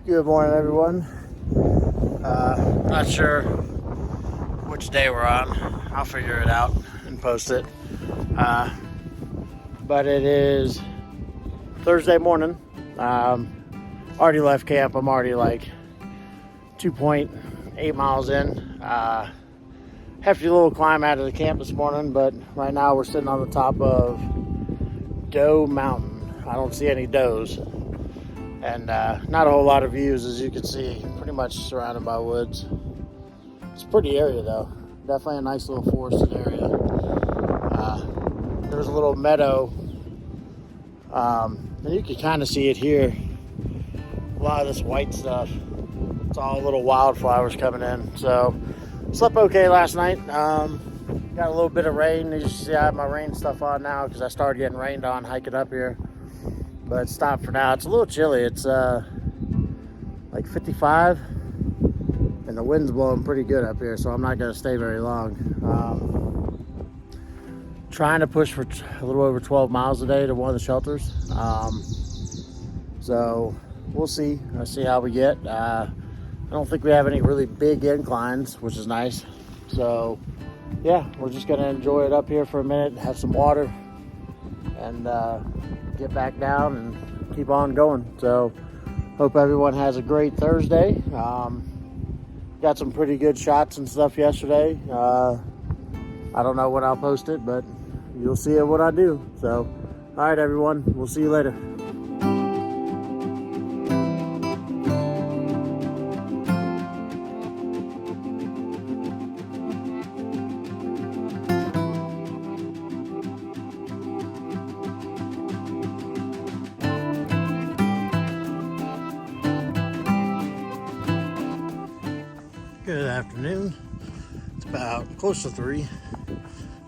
Good morning, everyone. Not sure which day we're on. I'll figure it out and post it. But it is Thursday morning. Already left camp. I'm already like 2.8 miles in. Hefty little climb out of the camp this morning, but right now we're sitting on the top of Doe Mountain. I don't see any does. And not a whole lot of views, as you can see. Pretty much surrounded by woods. It's a pretty area, though. Definitely a nice little forested area. There's a little meadow, and you can kind of see it here. A lot of this white stuff. It's all little wildflowers coming in. So, slept okay last night. Got a little bit of rain. As you see, I have my rain stuff on now because I started getting rained on hiking up here. But it stopped for now. It's a little chilly. It's like 55, and the wind's blowing pretty good up here, so I'm not going to stay very long. Trying to push for a little over 12 miles a day to one of the shelters. So we'll see. I'll see how we get. I don't think we have any really big inclines, which is nice. So yeah, we're just going to enjoy it up here for a minute, have some water, and get back down and keep on going. So hope everyone has a great Thursday. Got some pretty good shots and stuff yesterday. I don't know when I'll post it, but you'll see it when I do. So all right, everyone, we'll see you later. Good afternoon. It's about close to 3.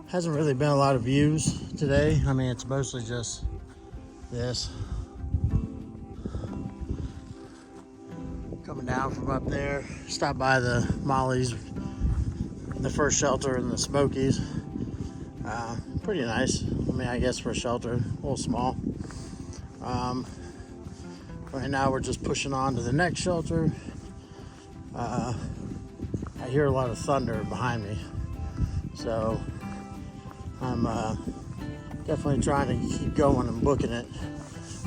Hasn't really been a lot of views today. I mean, it's mostly just this. Coming down from up there. Stopped by the Mollies, the first shelter in the Smokies. Pretty nice. I mean, I guess for a shelter, a little small. Right now we're just pushing on to the next shelter. I hear a lot of thunder behind me, so I'm definitely trying to keep going and booking it.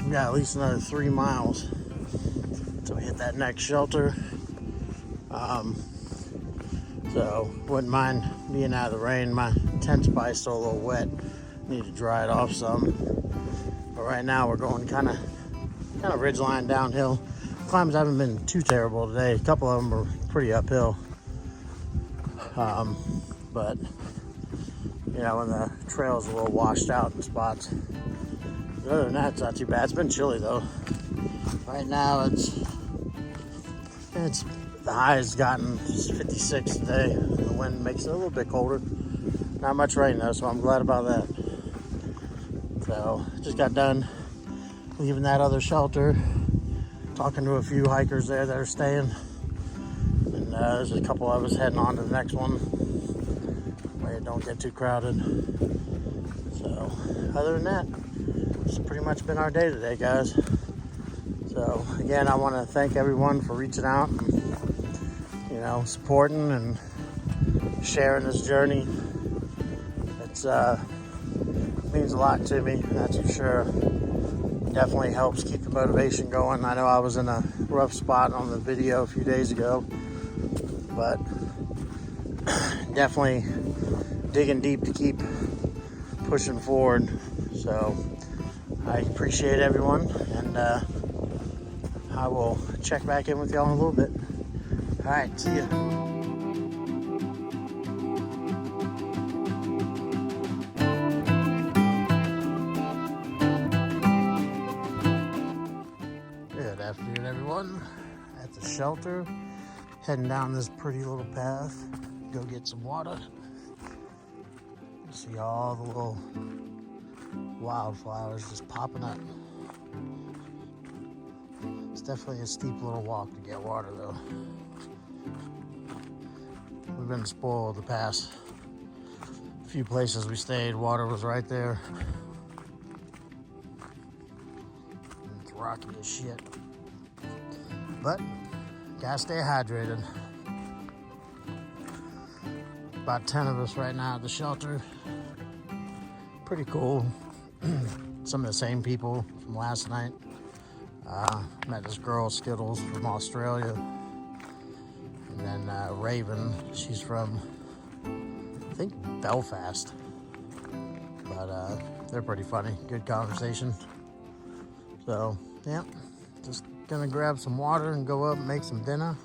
We got at least another 3 miles until we hit that next shelter. So wouldn't mind being out of the rain. My tent's probably still a little wet. Need to dry it off some. But right now we're going kind of ridgeline downhill. Climbs haven't been too terrible today. A couple of them were pretty uphill. But you know, when the trail's a little washed out in spots. Other than that, it's not too bad. It's been chilly though. Right now it's the high has gotten 56 today. The wind makes it a little bit colder. Not much rain though, so I'm glad about that. So just got done leaving that other shelter, talking to a few hikers there that are staying. And there's a couple of us heading on to the next one where it don't get too crowded. So other than that, it's pretty much been our day today, guys. So again, I want to thank everyone for reaching out and, you know, supporting and sharing this journey. It's means a lot to me, that's for sure. Definitely helps keep the motivation going. I know I was in a rough spot on the video a few days ago, but definitely digging deep to keep pushing forward. So I appreciate everyone, and I will check back in with y'all in a little bit. All right, see ya. Good afternoon, everyone. At the shelter, heading down this pretty little path. Go get some water. See all the little wildflowers just popping up. It's definitely a steep little walk to get water though. We've been spoiled the past few places we stayed. Water was right there. It's rocky as shit. but gotta stay hydrated. About 10 of us right now at the shelter. Pretty cool. Some of the same people from last night. Met this girl, Skittles, from Australia. And then Raven, she's from, I think, Belfast. But they're pretty funny. Good conversation. So, yeah, just gonna grab some water and go up and make some dinner.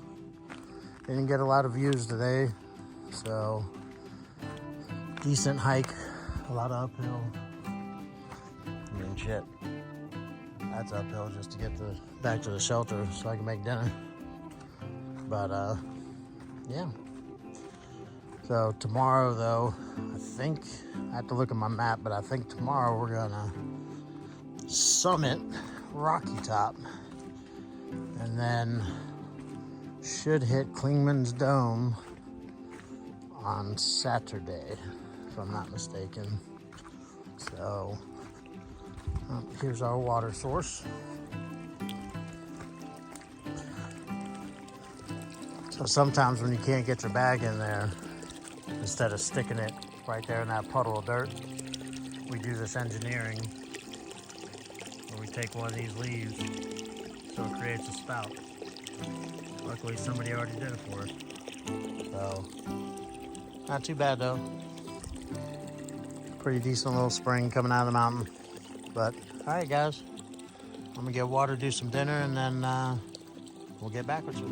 Didn't get a lot of views today, so decent hike, a lot of uphill. I mean, shit, that's uphill just to get back to the shelter so I can make dinner. But yeah. So tomorrow, though, I think I have to look at my map, but I think tomorrow we're gonna summit Rocky Top, and then should hit Klingman's Dome on Saturday, if I'm not mistaken. So here's our water source. So sometimes when you can't get your bag in there, instead of sticking it right there in that puddle of dirt, we do this engineering where we take one of these leaves so it creates a spout. Luckily somebody already did it for us. So, not too bad though. Pretty decent little spring coming out of the mountain. But, alright guys, I'm gonna get water, do some dinner, and then we'll get back with you.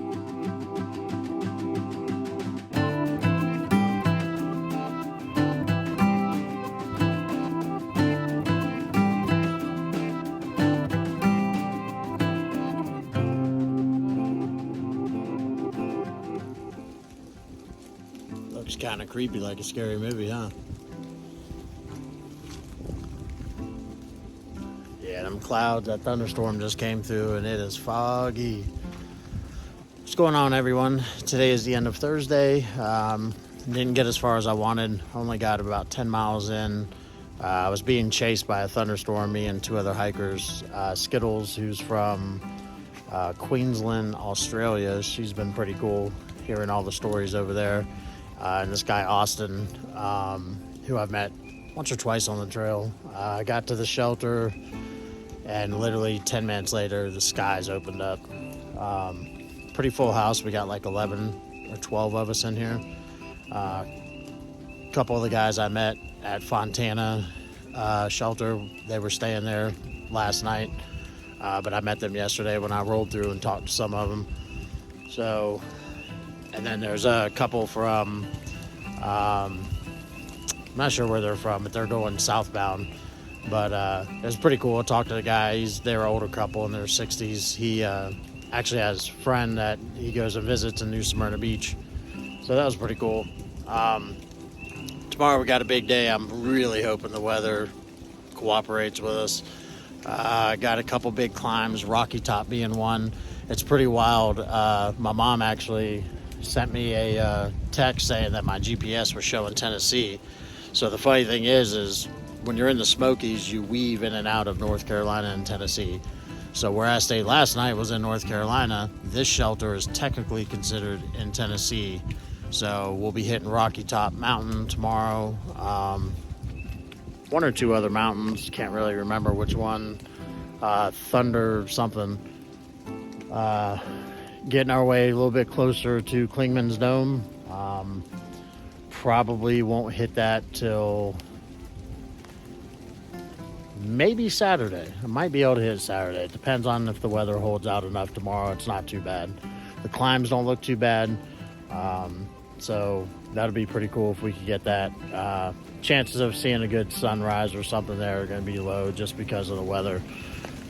Looks kind of creepy, like a scary movie, huh? Yeah, them clouds, that thunderstorm just came through and it is foggy. What's going on, everyone? Today is the end of Thursday. Didn't get as far as I wanted. Only got about 10 miles in. I was being chased by a thunderstorm, me and two other hikers. Skittles, who's from Queensland, Australia. She's been pretty cool hearing all the stories over there. And this guy, Austin, who I've met once or twice on the trail. I got to the shelter, and literally 10 minutes later, the skies opened up. Pretty full house. We got like 11 or 12 of us in here. A couple of the guys I met at Fontana shelter, they were staying there last night. But I met them yesterday when I rolled through and talked to some of them. So... And then there's a couple from, I'm not sure where they're from, but they're going southbound. But it was pretty cool. I talked to the guy. They're an older couple in their 60s. He actually has a friend that he goes and visits in New Smyrna Beach. So that was pretty cool. Tomorrow we got a big day. I'm really hoping the weather cooperates with us. Got a couple big climbs, Rocky Top being one. It's pretty wild. My mom actually sent me a text saying that my GPS was showing Tennessee. So the funny thing is when you're in the Smokies, you weave in and out of North Carolina and Tennessee. So where I stayed last night was in North Carolina. This shelter is technically considered in Tennessee. So we'll be hitting Rocky Top Mountain tomorrow. One or two other mountains, can't really remember which one. Thunder something. Getting our way a little bit closer to Klingman's Dome. Probably won't hit that till maybe Saturday. I might be able to hit Saturday. It depends on if the weather holds out enough tomorrow. It's not too bad. The climbs don't look too bad. So that'll be pretty cool if we could get that. Chances of seeing a good sunrise or something there are going to be low just because of the weather.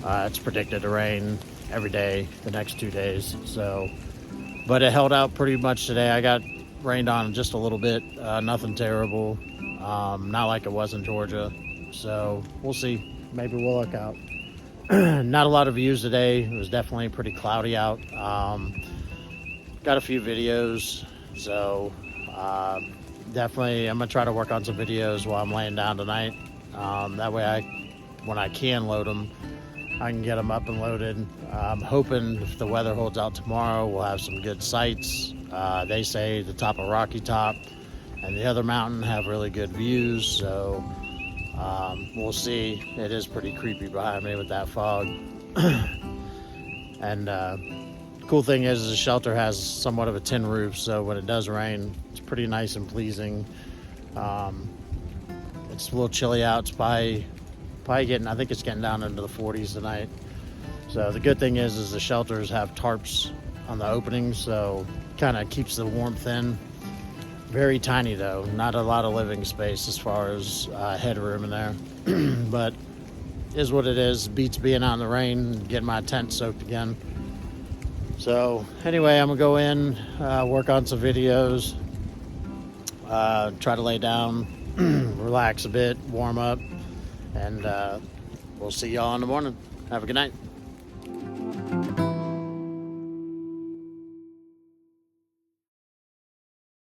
It's predicted to rain every day the next 2 days. So, but it held out pretty much today. I got rained on just a little bit. Nothing terrible. Not like it was in Georgia. So we'll see. Maybe we'll look out. Not a lot of views today. It was definitely pretty cloudy out. Got a few videos. So definitely I'm gonna try to work on some videos while I'm laying down tonight. That way when I can load them, I can get them up and loaded. I'm hoping if the weather holds out tomorrow, we'll have some good sights. They say the top of Rocky Top and the other mountain have really good views, so we'll see. It is pretty creepy behind me with that fog. And cool thing is the shelter has somewhat of a tin roof, so when it does rain, it's pretty nice and pleasing. It's a little chilly out. It's probably getting, I think it's getting down into the 40s tonight. So the good thing is the shelters have tarps on the openings, so kind of keeps the warmth in. Very tiny though, not a lot of living space as far as headroom in there. But is what it is. Beats being out in the rain and getting my tent soaked again. So anyway, I'm gonna go in, work on some videos, try to lay down, relax a bit, warm up, and we'll see y'all in the morning. Have a good night.